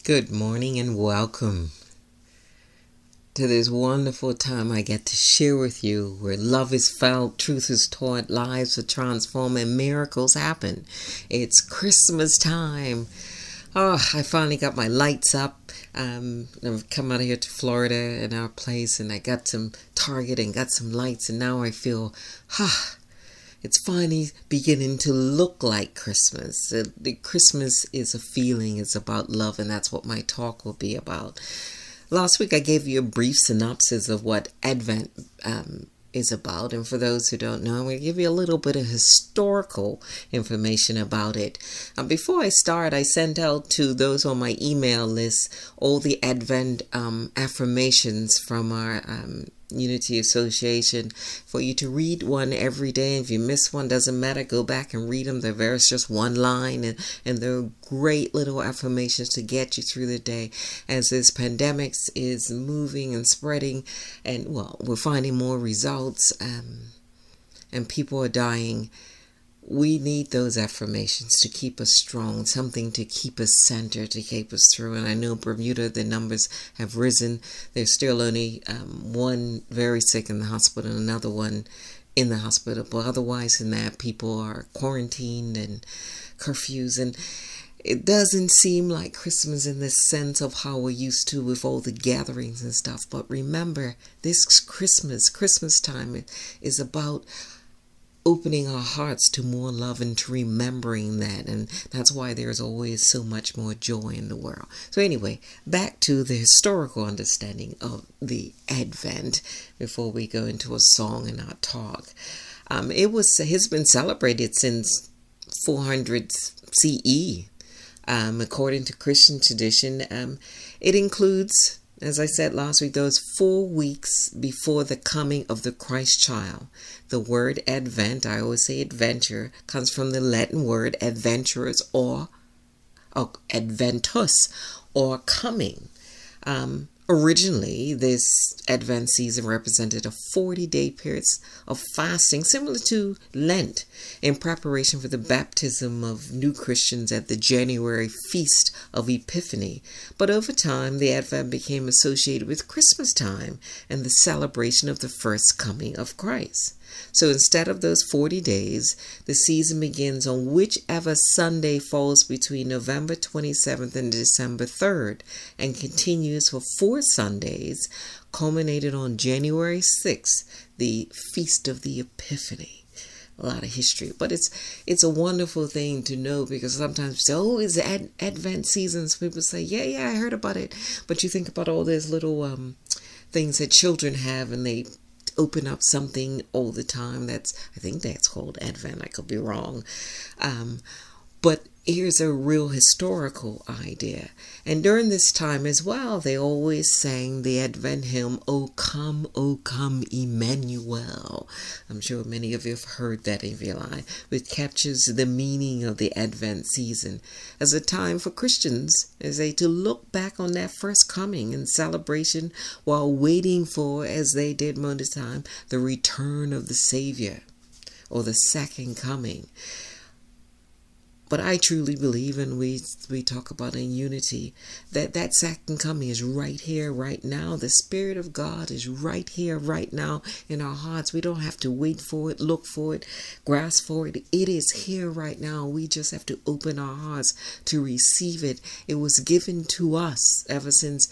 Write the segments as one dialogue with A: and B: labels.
A: Good morning and welcome to this wonderful time I get to share with you where love is felt, truth is taught, lives are transformed, and miracles happen. It's Christmas time. Oh, I finally got my lights up. I've come out here to Florida in our place and I got some Target and got some lights and now I feel, it's finally beginning to look like Christmas. Christmas is a feeling, it's about love, and that's what my talk will be about. Last week I gave you a brief synopsis of what Advent is about, and for those who don't know, I'm going to give you a little bit of historical information about it. Before I start, I sent out to those on my email list all the Advent affirmations from our Unity Association for you to read one every day. If you miss one, doesn't matter, go back and read them. It's just one line and they're great little affirmations to get you through the day as this pandemic is moving and spreading, and we're finding more results and people are dying. We need those affirmations to keep us strong, something to keep us centered, to keep us through. And I know Bermuda, the numbers have risen. There's still only one very sick in the hospital and another one in the hospital. But otherwise than that, people are quarantined and curfews. And it doesn't seem like Christmas in the sense of how we're used to with all the gatherings and stuff. But remember, this Christmas time is about opening our hearts to more love and to remembering that, and that's why there's always so much more joy in the world. So anyway, back to the historical understanding of the Advent before we go into a song and our talk. It's been celebrated since 400 CE. According to Christian tradition, it includes, as I said last week, those 4 weeks before the coming of the Christ child. The word Advent, I always say adventure, comes from the Latin word adventurous or adventus, or coming. Originally, this Advent season represented a 40-day period of fasting, similar to Lent, in preparation for the baptism of new Christians at the January Feast of Epiphany. But over time, the Advent became associated with Christmas time and the celebration of the first coming of Christ. So instead of those 40 days, the season begins on whichever Sunday falls between November 27th and December 3rd and continues for 4 Sundays, culminated on January 6th, the Feast of the Epiphany. A lot of history, but it's a wonderful thing to know, because sometimes people say, it's Advent seasons. People say, yeah, I heard about it. But you think about all those little things that children have, and they open up something all the time. I think that's called Advent. I could be wrong. But here's a real historical idea. And during this time as well, they always sang the Advent hymn, O come, Emmanuel. I'm sure many of you have heard that in your life, which captures the meaning of the Advent season as a time for Christians to look back on that first coming in celebration while waiting for, as they did most of the time, the return of the Savior or the second coming. But I truly believe, and we talk about in unity, that second coming is right here, right now. The Spirit of God is right here, right now in our hearts. We don't have to wait for it, look for it, grasp for it. It is here right now. We just have to open our hearts to receive it. It was given to us ever since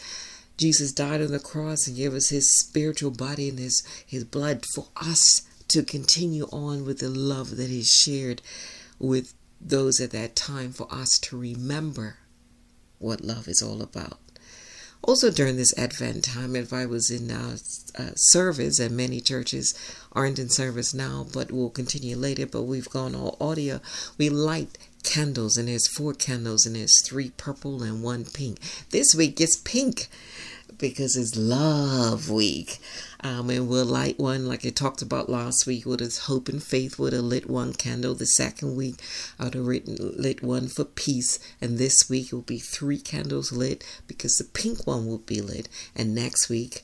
A: Jesus died on the cross and gave us his spiritual body and his blood for us to continue on with the love that he shared with those at that time, for us to remember what love is all about. Also during this Advent time, if I was in service, and many churches aren't in service now, but will continue later, but we've gone all audio, we light candles, and there's 4 candles, and there's 3 purple and 1 pink. This week it's pink because it's Love Week. And we'll light one, like I talked about last week, with his Hope and Faith would have lit 1 candle. The second week I would have lit 1 for peace. And this week it will be 3 candles lit because the pink one will be lit. And next week,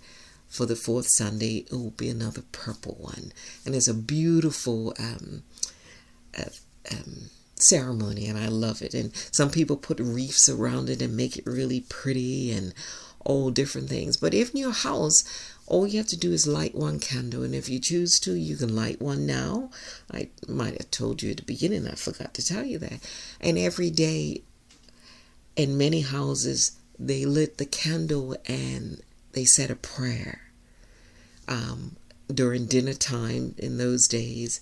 A: for the 4th Sunday, it will be another purple one. And there's a beautiful ceremony, and I love it. And some people put wreaths around it and make it really pretty and all different things. But if in your house, all you have to do is light one candle, and if you choose to, you can light one now. I might have told you at the beginning, I forgot to tell you that. And every day in many houses, they lit the candle and they said a prayer during dinner time in those days.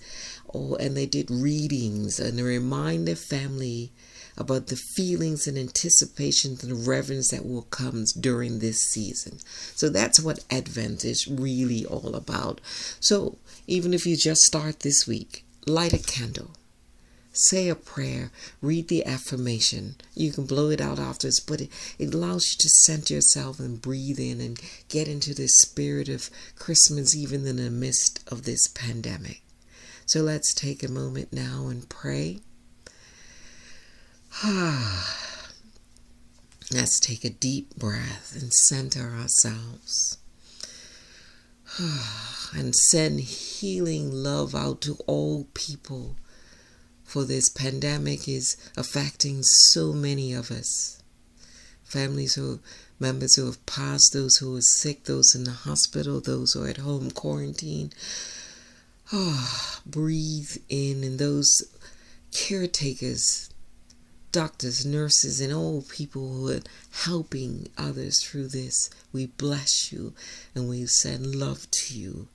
A: And they did readings and they remind their family about the feelings and anticipations and reverence that will come during this season. So that's what Advent is really all about. So even if you just start this week, light a candle, say a prayer, read the affirmation. You can blow it out afterwards, but it allows you to center yourself and breathe in and get into the spirit of Christmas even in the midst of this pandemic. So let's take a moment now and pray. Let's take a deep breath and center ourselves. And send healing love out to all people. For this pandemic is affecting so many of us. Families members who have passed, those who are sick, those in the hospital, those who are at home quarantined. Breathe in, and those caretakers, doctors, nurses, and all people who are helping others through this. We bless you and we send love to you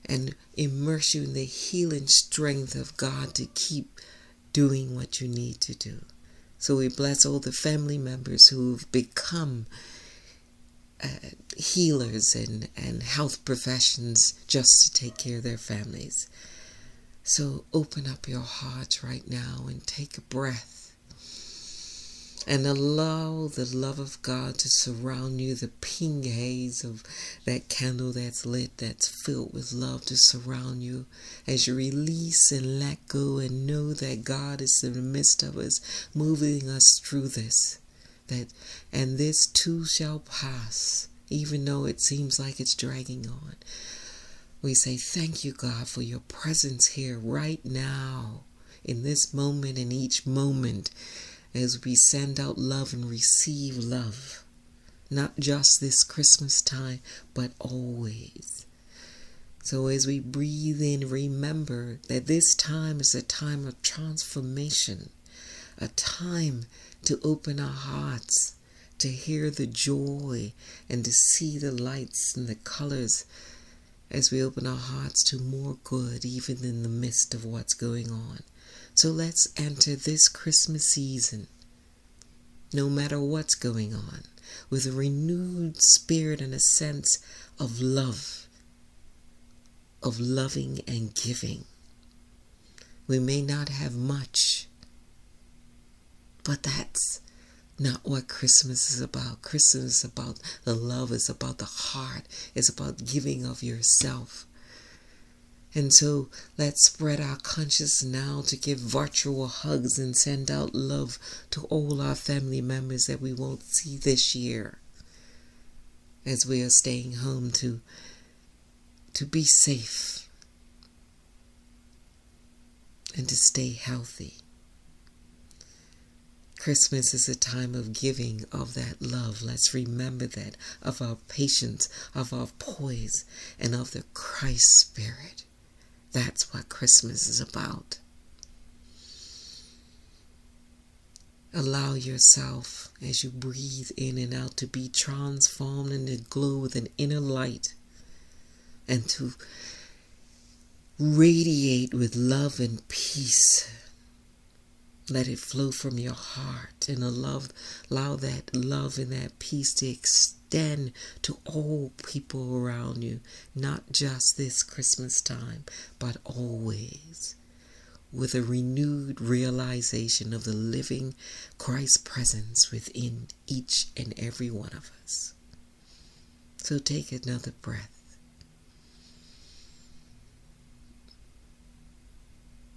A: and immerse you in the healing strength of God to keep doing what you need to do. So we bless all the family members who've become healers and health professions just to take care of their families. So open up your hearts right now and take a breath and allow the love of God to surround you, the pink haze of that candle that's lit, that's filled with love to surround you as you release and let go and know that God is in the midst of us, moving us through this. And this too shall pass, even though it seems like it's dragging on. We say thank you, God, for your presence here right now, in this moment and each moment, as we send out love and receive love, not just this Christmas time, but always. So as we breathe in, remember that this time is a time of transformation, a time to open our hearts, to hear the joy and to see the lights and the colors as we open our hearts to more good, even in the midst of what's going on. So let's enter this Christmas season, no matter what's going on, with a renewed spirit and a sense of love, of loving and giving. We may not have much, but that's not what Christmas is about. Christmas is about the love, it's about the heart, it's about giving of yourself. And so let's spread our conscience now to give virtual hugs and send out love to all our family members that we won't see this year, as we are staying home to be safe and to stay healthy. Christmas is a time of giving of that love. Let's remember that, of our patience, of our poise, and of the Christ Spirit. That's what Christmas is about. Allow yourself, as you breathe in and out, to be transformed and to glow with an inner light and to radiate with love and peace. Let it flow from your heart and allow that love and that peace to extend to all people around you, not just this Christmas time, but always, with a renewed realization of the living Christ presence within each and every one of us. So take another breath.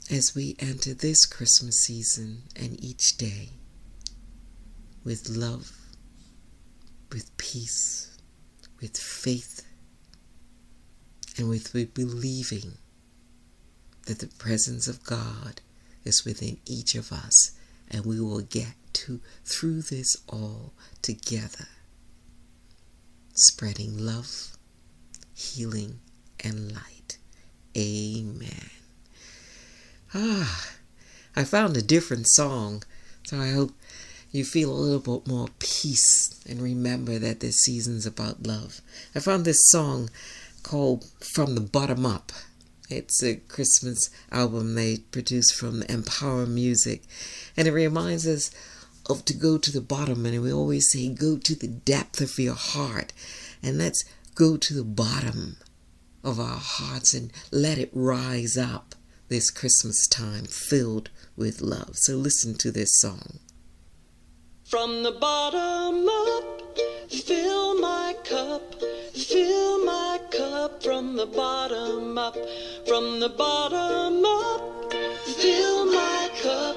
A: As we enter this Christmas season and each day with love, with peace, with faith, and with believing that the presence of God is within each of us, and we will get through this all together, spreading love, healing, and light. Amen. I found a different song, so I hope you feel a little bit more peace and remember that this season's about love. I found this song called From the Bottom Up. It's a Christmas album they produced from Empower Music, and it reminds us of to go to the bottom, and we always say go to the depth of your heart, and let's go to the bottom of our hearts and let it rise up this Christmas time filled with love. So listen to this song.
B: From the bottom up, fill my cup, from the bottom up, from the bottom up, fill my cup,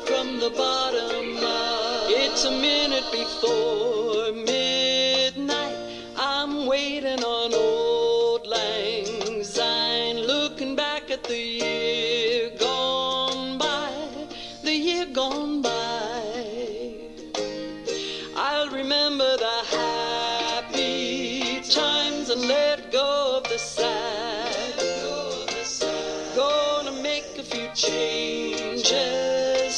B: from the bottom up. It's a minute before midnight, I'm waiting on old lang syne, looking back at the year gone by, the year gone by. I'll remember the happy times and let go of the sad. Gonna make a few changes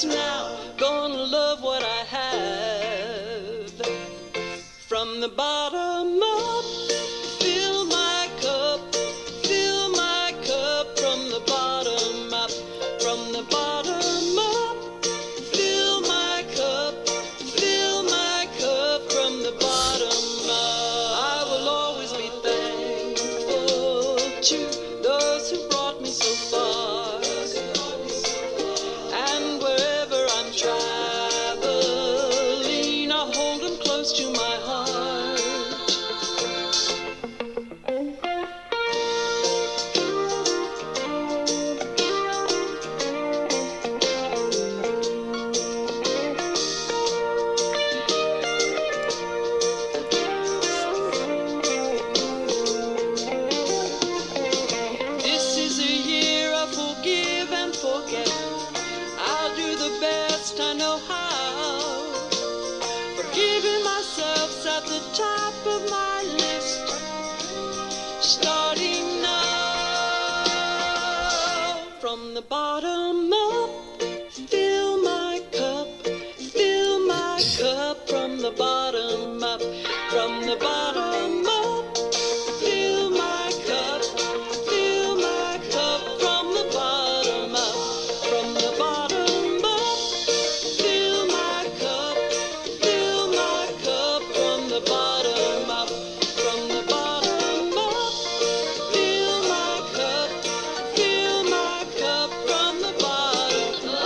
B: now, gonna love what I have. From the bottom up, fill my cup, from the bottom up, from the bottom up, fill my cup, from the bottom up. I will always be thankful to those who brought me so far, and wherever I'm traveling, I hold them close to my heart. This is a year I forgive and forget. I'll do the best I know how. Forgiving myself's at the top of my list, starting now. From the bottom up, fill my cup, from the bottom up, from the bottom up, fill my cup, from the bottom up, from the bottom up, fill my cup, from the bottom up, from the bottom up, fill my cup, from the bottom up.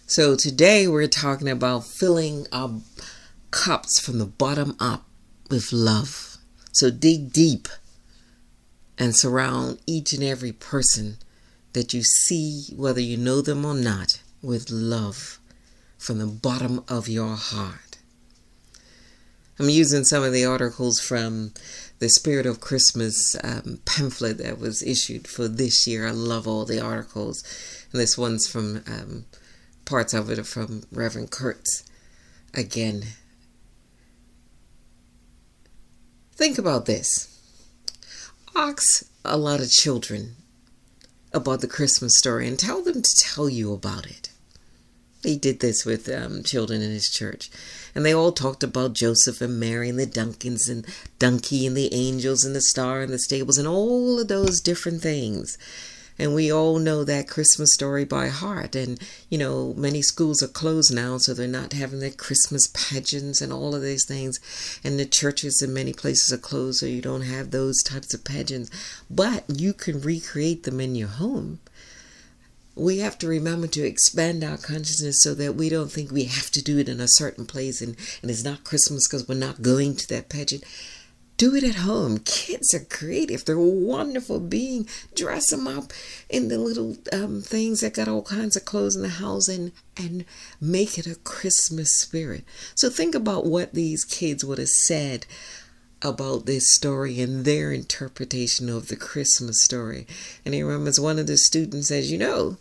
A: So today we're talking about filling our cups from the bottom up with love. So dig deep and surround each and every person that you see, whether you know them or not, with love from the bottom of your heart. I'm using some of the articles from the Spirit of Christmas pamphlet that was issued for this year. I love all the articles. And this one's from, parts of it are from Reverend Kurtz. Again, think about this. Ask a lot of children about the Christmas story and tell them to tell you about it. He did this with children in his church. And they all talked about Joseph and Mary and the Duncans and Donkey and the angels and the star and the stables and all of those different things. And we all know that Christmas story by heart. And, you know, many schools are closed now, so they're not having their Christmas pageants and all of these things. And the churches in many places are closed, so you don't have those types of pageants. But you can recreate them in your home. We have to remember to expand our consciousness so that we don't think we have to do it in a certain place and it's not Christmas because we're not going to that pageant. Do it at home. Kids are creative. They're wonderful being. Dress them up in the little things that got all kinds of clothes in the house and make it a Christmas spirit. So think about what these kids would have said about this story and their interpretation of the Christmas story. And he remembers one of the students says, in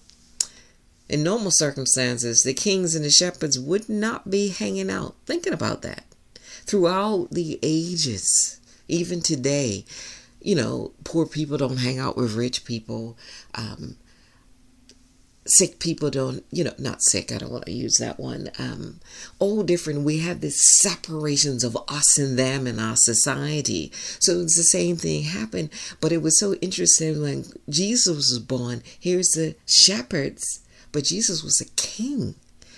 A: normal circumstances, the kings and the shepherds would not be hanging out. Thinking about that. Throughout the ages, even today, poor people don't hang out with rich people. Sick people don't, not sick, I don't want to use that one. All different. We have these separations of us and them in our society. So it's the same thing happened. But it was so interesting when Jesus was born. Here's the shepherds, but Jesus was a king.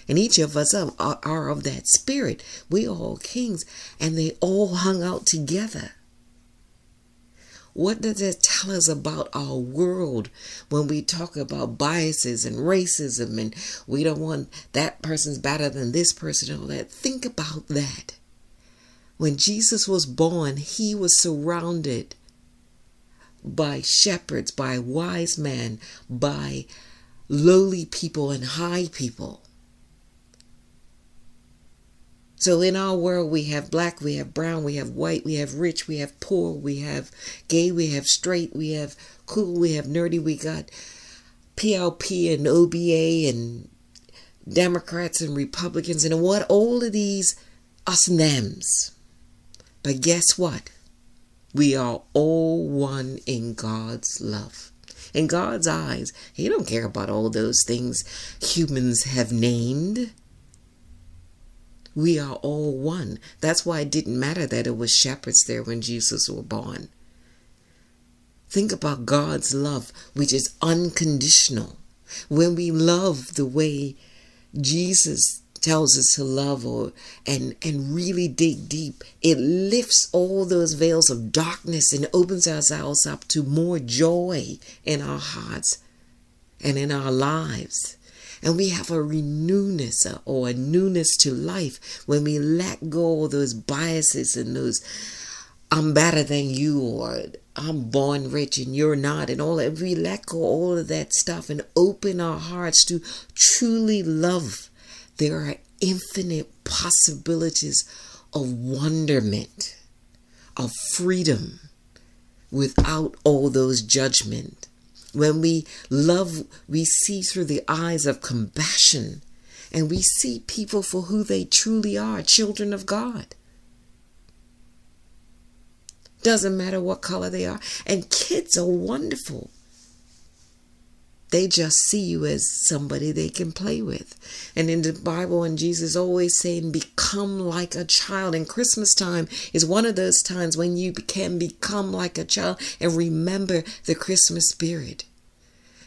A: And each of us are of that spirit. We are all kings. And they all hung out together. What does that tell us about our world when we talk about biases and racism and we don't want that person's better than this person and all that? Think about that. When Jesus was born, he was surrounded by shepherds, by wise men, by lowly people and high people. So in our world, we have black, we have brown, we have white, we have rich, we have poor, we have gay, we have straight, we have cool, we have nerdy, we got PLP and OBA and Democrats and Republicans and what, all of these us and thems. But guess what? We are all one in God's love. In God's eyes, he don't care about all those things humans have named. We are all one. That's why it didn't matter that it was shepherds there when Jesus was born. Think about God's love, which is unconditional. When we love the way Jesus tells us to love and really dig deep, it lifts all those veils of darkness and opens ourselves up to more joy in our hearts and in our lives. And we have a newness or a newness to life when we let go of those biases and those I'm better than you or I'm born rich and you're not and all that. We let go all of that stuff and open our hearts to truly love. There are infinite possibilities of wonderment, of freedom without all those judgments. When we love, we see through the eyes of compassion and we see people for who they truly are, children of God. Doesn't matter what color they are. And kids are wonderful. They just see you as somebody they can play with. And in the Bible, and Jesus always saying, become like a child. And Christmas time is one of those times when you can become like a child and remember the Christmas spirit.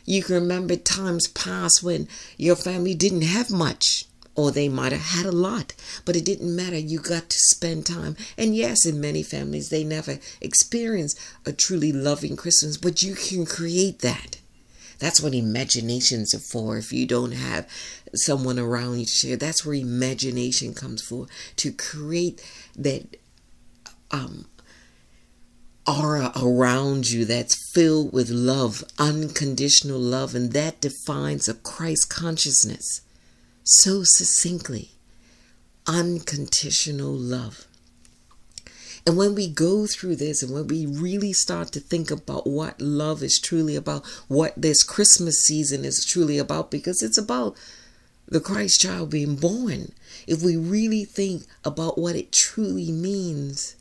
A: You can remember times past when your family didn't have much, or they might have had a lot, but it didn't matter. You got to spend time. And yes, in many families, they never experience a truly loving Christmas, but you can create that. That's what imaginations are for. If you don't have someone around you to share, that's where imagination comes for, to create that aura around you that's filled with love, unconditional love, and that defines a Christ consciousness so succinctly. Unconditional love. And when we go through this and when we really start to think about what love is truly about, what this Christmas season is truly about, because it's about the Christ child being born. If we really think about what it truly means,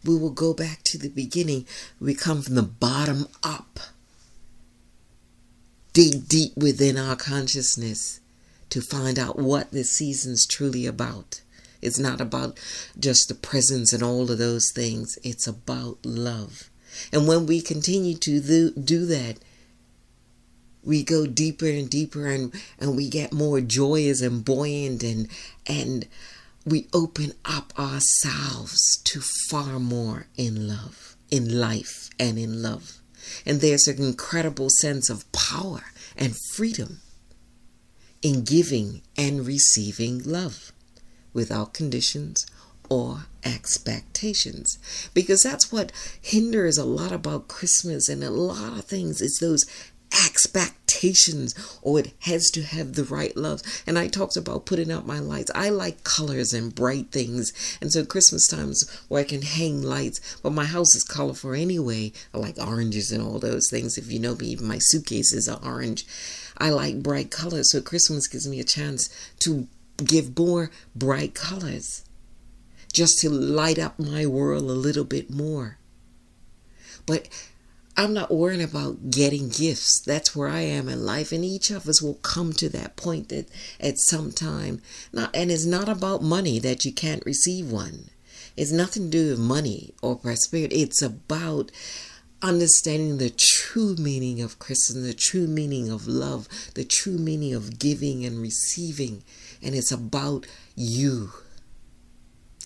A: we will go back to the beginning. We come from the bottom up. Dig deep within our consciousness to find out what this season's truly about. It's not about just the presents and all of those things. It's about love. And when we continue to do that, we go deeper and deeper and we get more joyous and buoyant and we open up ourselves to far more in love, in life and in love. And there's an incredible sense of power and freedom in giving and receiving love, without conditions or expectations, because that's what hinders a lot about Christmas and a lot of things. It's those expectations, or it has to have the right love. And I talked about putting out my lights. I like colors and bright things, and so Christmas times where I can hang lights, but my house is colorful anyway. I like oranges and all those things. If you know me, even my suitcases are orange. I like bright colors, so Christmas gives me a chance to give more bright colors, just to light up my world a little bit more. But I'm not worrying about getting gifts. That's where I am in life, and each of us will come to that point that at some time. And it's not about money that you can't receive one. It's nothing to do with money or prosperity. It's about understanding the true meaning of Christmas, the true meaning of love, the true meaning of giving and receiving. And it's about you.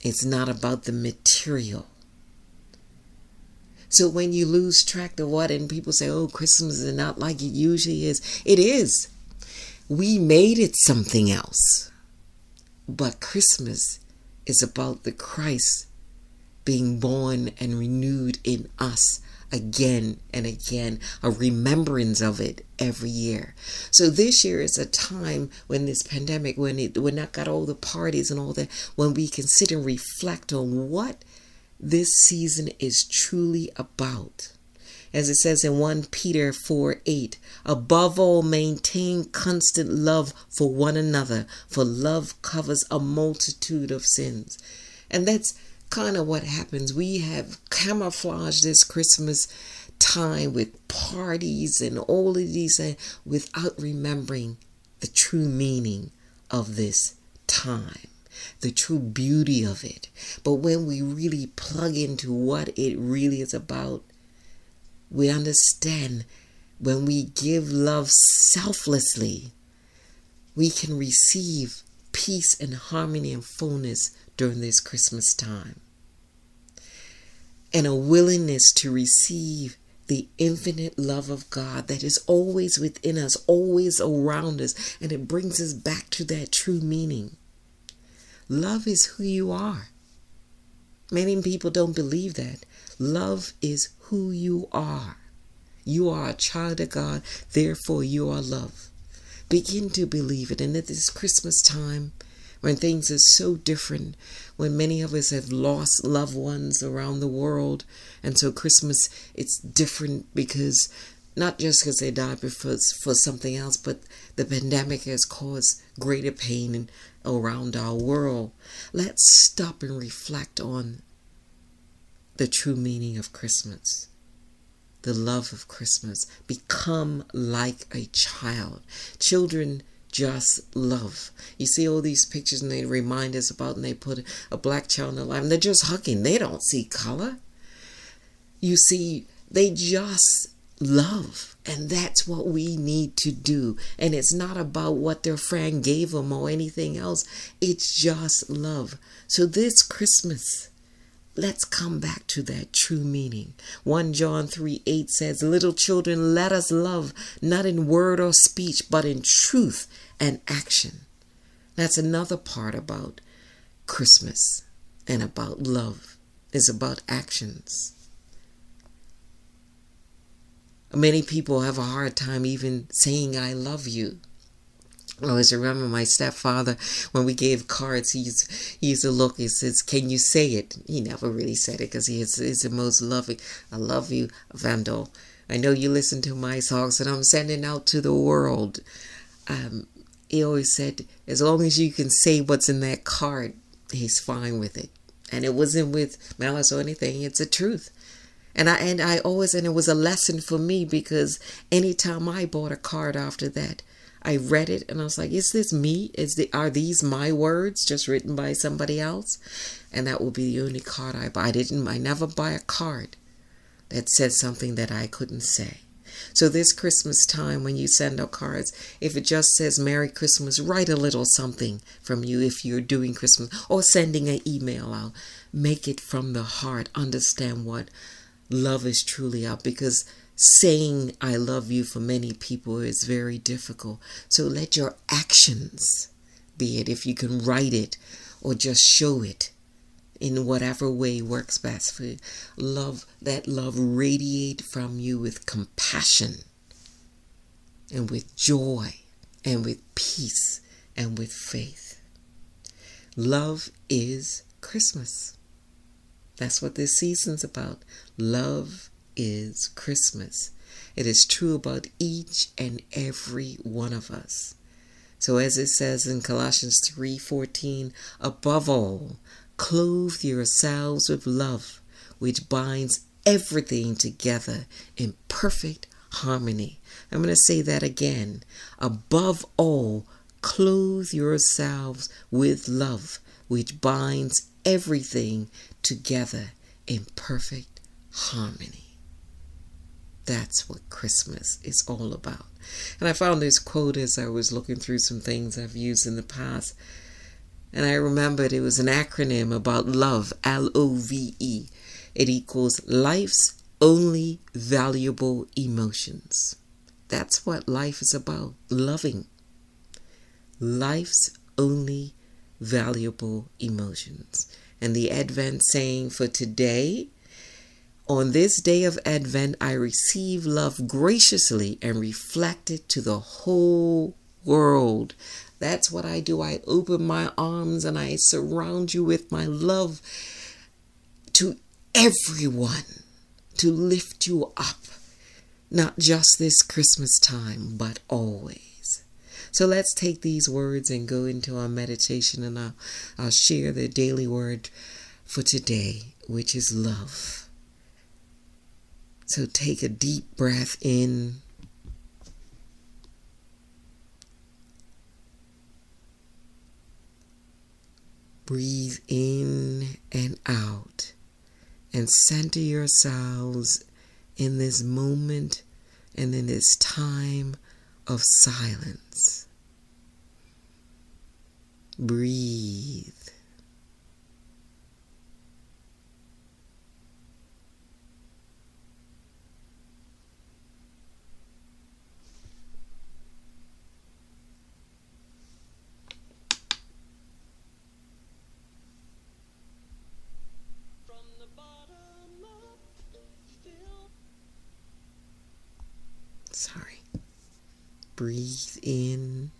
A: It's not about the material. So when you lose track of what, and people say, oh, Christmas is not like it usually is. It is. We made it something else. But Christmas is about the Christ being born and renewed in us again and again, a remembrance of it every year. So this year is a time when this pandemic, when not got all the parties and all that, when we can sit and reflect on what this season is truly about. As it says in 1 Peter 4:8, above all, maintain constant love for one another, for love covers a multitude of sins. And that's kind of what happens. We have camouflaged this Christmas time with parties and all of these things without remembering the true meaning of this time, the true beauty of it. But when we really plug into what it really is about, we understand when we give love selflessly, we can receive peace and harmony and fullness during this Christmas time. And a willingness to receive the infinite love of God that is always within us, always around us, and it brings us back to that true meaning. Love is who you are. Many people don't believe that. Love is who you are. You are a child of God, therefore you are love. Begin to believe it. And at this Christmas time, when things are so different, when many of us have lost loved ones around the world, and so Christmas, it's different because, not just because they died, but for something else, but the pandemic has caused greater pain around our world. Let's stop and reflect on the true meaning of Christmas, the love of Christmas. Become like a child. Children just love. You see all these pictures and they remind us about, and they put a black child in their life and they're just hugging. They don't see color. You see, they just love. And that's what we need to do. And it's not about what their friend gave them or anything else. It's just love. So this Christmas, let's come back to that true meaning. 1 John 3:8 says, little children, let us love, not in word or speech, but in truth and action. That's another part about Christmas and about love, is about actions. Many people have a hard time even saying I love you. I always remember my stepfather, when we gave cards, he used to look, he says, can you say it? He never really said it because he is the most loving. I love you, Vandal. I know you listen to my songs that I'm sending out to the world. He always said, as long as you can say what's in that card, he's fine with it. And it wasn't with malice or anything. It's the truth. And it was a lesson for me, because anytime I bought a card after that, I read it and I was like, is this me? Are these my words just written by somebody else? And that will be the only card I buy. I never buy a card that said something that I couldn't say. So this Christmas time, when you send out cards, if it just says Merry Christmas, write a little something from you if you're doing Christmas, or sending an email out. Make it from the heart. Understand what love is truly out, because saying I love you for many people is very difficult. So let your actions be it. If you can write it or just show it, in whatever way works best for you. Let love radiate from you with compassion and with joy and with peace and with faith. Love is Christmas. That's what this season's about. Love is Christmas. It is true about each and every one of us. So as it says in Colossians 3:14, above all, clothe yourselves with love, which binds everything together in perfect harmony. I'm going to say that again. Above all, clothe yourselves with love, which binds everything together in perfect harmony. That's what Christmas is all about. And I found this quote as I was looking through some things I've used in the past. And I remembered it was an acronym about love, LOVE. It equals life's only valuable emotions. That's what life is about, loving. Life's only valuable emotions. And the Advent saying for today, on this day of Advent, I receive love graciously and reflect it to the whole world. That's what I do. I open my arms and I surround you with my love to everyone, to lift you up, not just this Christmas time, but always. So let's take these words and go into our meditation, and I'll share the daily word for today, which is love. So take a deep breath in. Breathe in and out. And center yourselves in this moment and in this time of silence. Breathe. Breathe in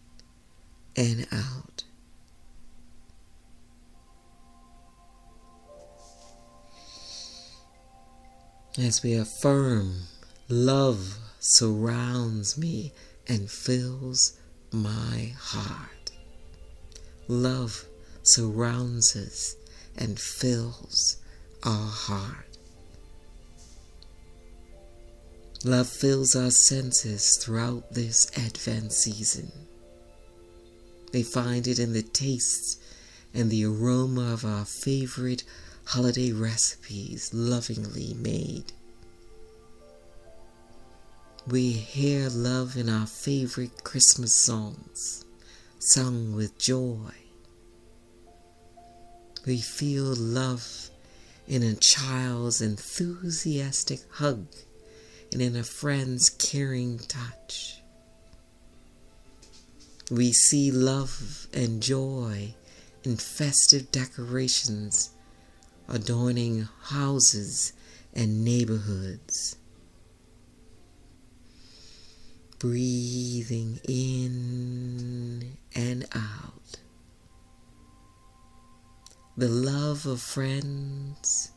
A: and out. As we affirm, love surrounds me and fills my heart. Love surrounds us and fills our heart. Love fills our senses throughout this Advent season. They find it in the taste and the aroma of our favorite holiday recipes, lovingly made. We hear love in our favorite Christmas songs, sung with joy. We feel love in a child's enthusiastic hug and in a friend's caring touch. We see love and joy in festive decorations adorning houses and neighborhoods. Breathing in and out. The love of friends,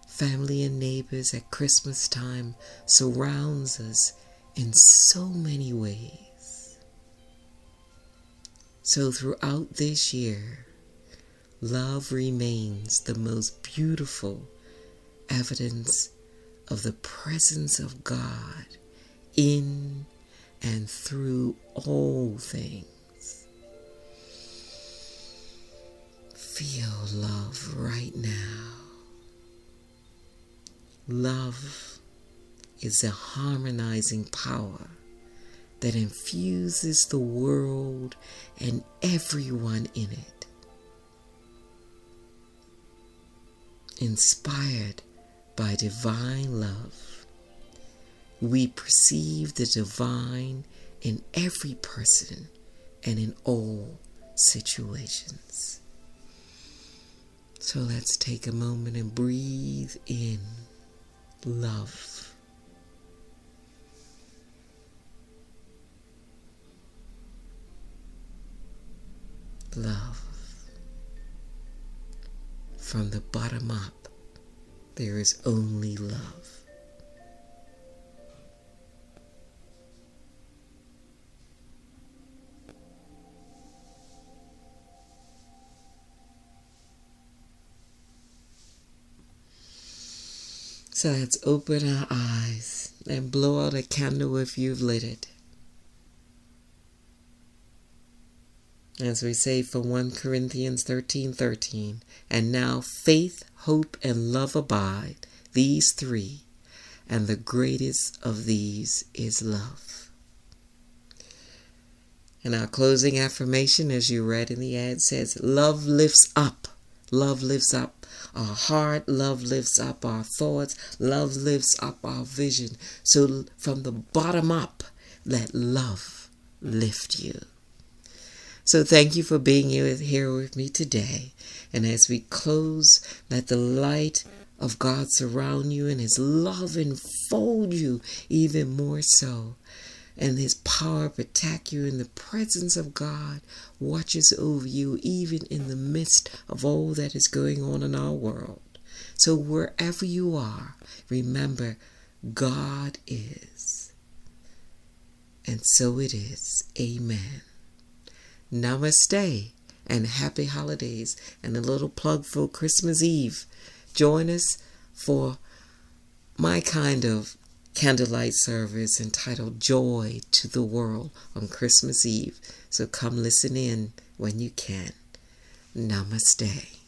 A: family and neighbors at Christmas time surrounds us in so many ways. So throughout this year, love remains the most beautiful evidence of the presence of God in and through all things. Feel love right now. Love is a harmonizing power that infuses the world and everyone in it. Inspired by divine love, we perceive the divine in every person and in all situations. So let's take a moment and breathe in love. Love. From the bottom up, there is only love. So let's open our eyes and blow out a candle if you've lit it. As we say from 1 Corinthians 13:13, and now faith, hope, and love abide, these three, and the greatest of these is love. And our closing affirmation, as you read in the ad, says, love lifts up. Love lifts up our heart. Love lifts up our thoughts. Love lifts up our vision. So from the bottom up, let love lift you. So thank you for being here with me today. And as we close, let the light of God surround you and His love enfold you even more so. And His power protect you in the presence of God, watches over you even in the midst of all that is going on in our world. So wherever you are, remember, God is. And so it is. Amen. Namaste and happy holidays, and a little plug for Christmas Eve. Join us for my kind of candlelight service entitled Joy to the World on Christmas Eve. So come listen in when you can. Namaste.